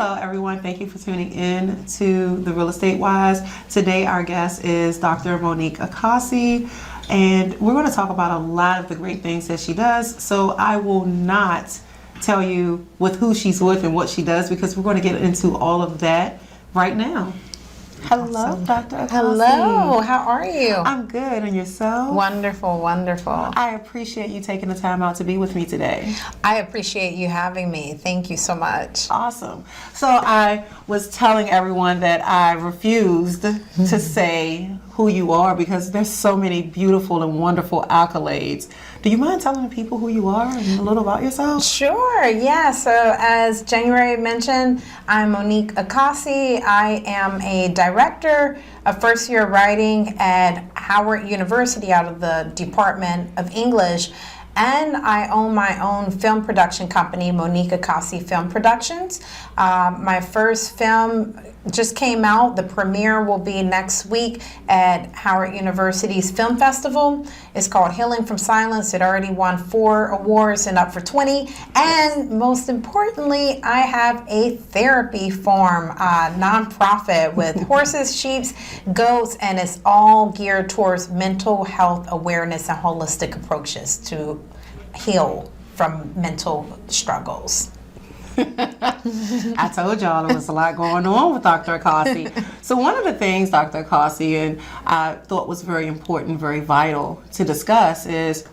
Hello, everyone. Thank you for tuning in to the Real Estate Wyse. Today, our guest is Dr. Monique Akassi, and we're going to talk about a lot of the great things that she does. So I will not tell you with who she's with and what she does, because we're going to get into all of that right now. Hello, Awesome. Dr. Akassi. Hello, how are you? I'm good, and yourself? Wonderful, wonderful. I appreciate you taking the time out to be with me today. I appreciate you having me. Thank you so much. Awesome. So I was telling everyone that I refused to say who you are because there's so many beautiful and wonderful accolades. Do you mind telling the people who you are and a little about yourself? Sure, yeah. So as Januari mentioned, I'm Monique Akassi. I am a director of first year writing at Howard University out of the Department of English. And I own my own film production company, Monique Akassi Film Productions. My first film just came out. The premiere will be next week at Howard University's Film Festival. It's called Healing from Silence. It already won 4 awards and up for 20. And most importantly, I have a therapy form, nonprofit with horses, sheep, goats, and it's all geared towards mental health awareness and holistic approaches to heal from mental struggles. I told y'all there was a lot going on with Dr. Akassi. So one of the things, Dr. Akassi, and I thought was very important, very vital to discuss is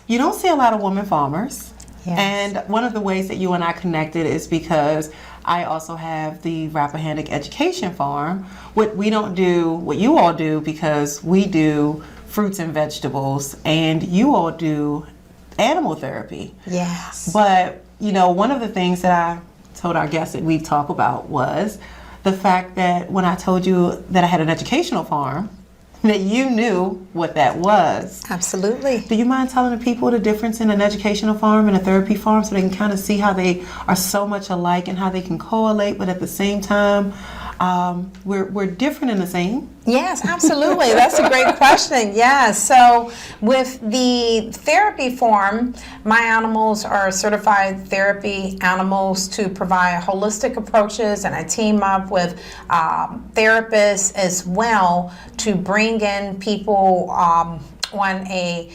you don't see a lot of women farmers. Yes. And one of the ways that you and I connected is because I also have the Rappahannock Education Farm. What we don't do, what you all do, because we do fruits and vegetables, and you all do animal therapy. Yes. But you know, one of the things that I told our guests that we've talked about was the fact that when I told you that I had an educational farm, that you knew what that was. Absolutely. Do you mind telling the people the difference in an educational farm and a therapy farm so they can kind of see how they are so much alike and how they can correlate, but at the same time, we're different in the same? Yes, absolutely. That's a great question. Yeah. So with the therapy form, my animals are certified therapy animals to provide holistic approaches, and I team up with therapists as well to bring in people on a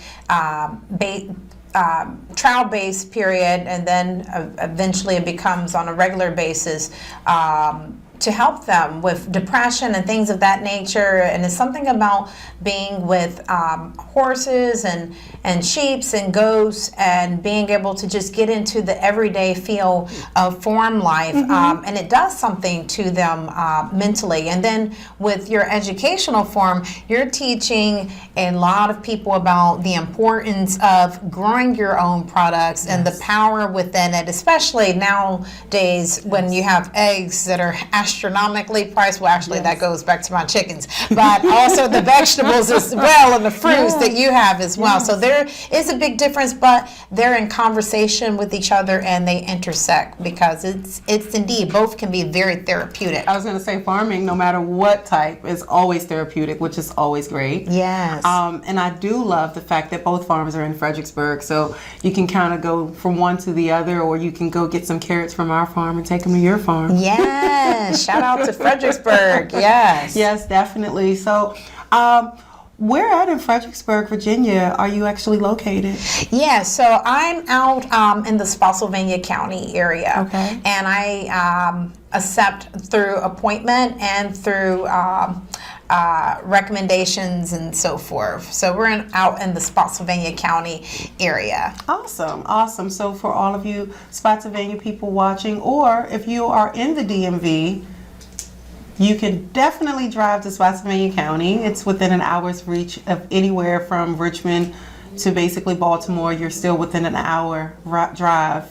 trial-based period, and then eventually it becomes on a regular basis to help them with depression and things of that nature. And it's something about being with horses and sheeps and goats and being able to just get into the everyday feel of farm life. And it does something to them mentally. And then with your educational form, you're teaching a lot of people about the importance of growing your own products and the power within it, especially nowadays when you have eggs that are astronomically priced. Well, actually, that goes back to my chickens, but also the vegetables as well and the fruits that you have as well. So there is a big difference, but they're in conversation with each other and they intersect because it's indeed, both can be very therapeutic. I was going to say farming, no matter what type, is always therapeutic, which is always great. Yes. And I do love the fact that both farms are in Fredericksburg, so you can kind of go from one to the other, or you can go get some carrots from our farm and take them to your farm. Yes. Shout out to Fredericksburg. Yes. Yes, definitely. So, where at in Fredericksburg, Virginia, are you actually located? Yeah, so I'm out in the Spotsylvania County area. Okay. And I accept through appointment and through recommendations and so forth. So we're out in the Spotsylvania County area. Awesome, awesome. So for all of you Spotsylvania people watching, or if you are in the DMV, you can definitely drive to Spotsylvania County. It's within an hour's reach of anywhere from Richmond to basically Baltimore. You're still within an hour drive,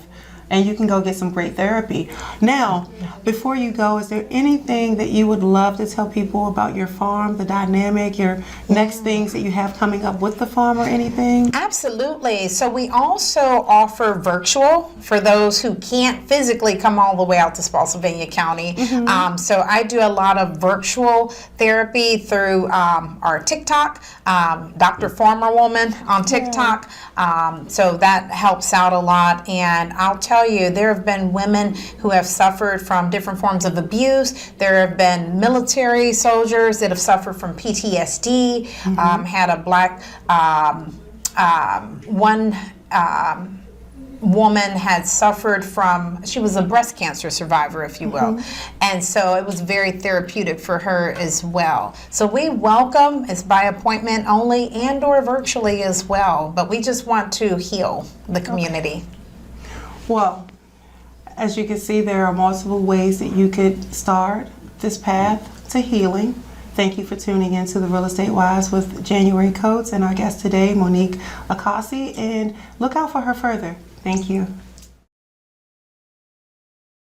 and you can go get some great therapy. Now, before you go, is there anything that you would love to tell people about your farm, the dynamic, your next things that you have coming up with the farm or anything? Absolutely. So we also offer virtual for those who can't physically come all the way out to Spotsylvania County. So I do a lot of virtual therapy through our TikTok, Dr. Farmer Woman on TikTok. So that helps out a lot. And I'll tell tell you, there have been women who have suffered from different forms of abuse. There have been military soldiers that have suffered from PTSD. Had a black one. Woman had suffered from, she was a breast cancer survivor, if you will. And so it was very therapeutic for her as well. So we welcome, it's by appointment only and or virtually as well, but we just want to heal the community. Well, as you can see, there are multiple ways that you could start this path to healing. Thank you for tuning in to the Real Estate Wyse with Januari Coates and our guest today, Monique Akassi, and look out for her further. Thank you.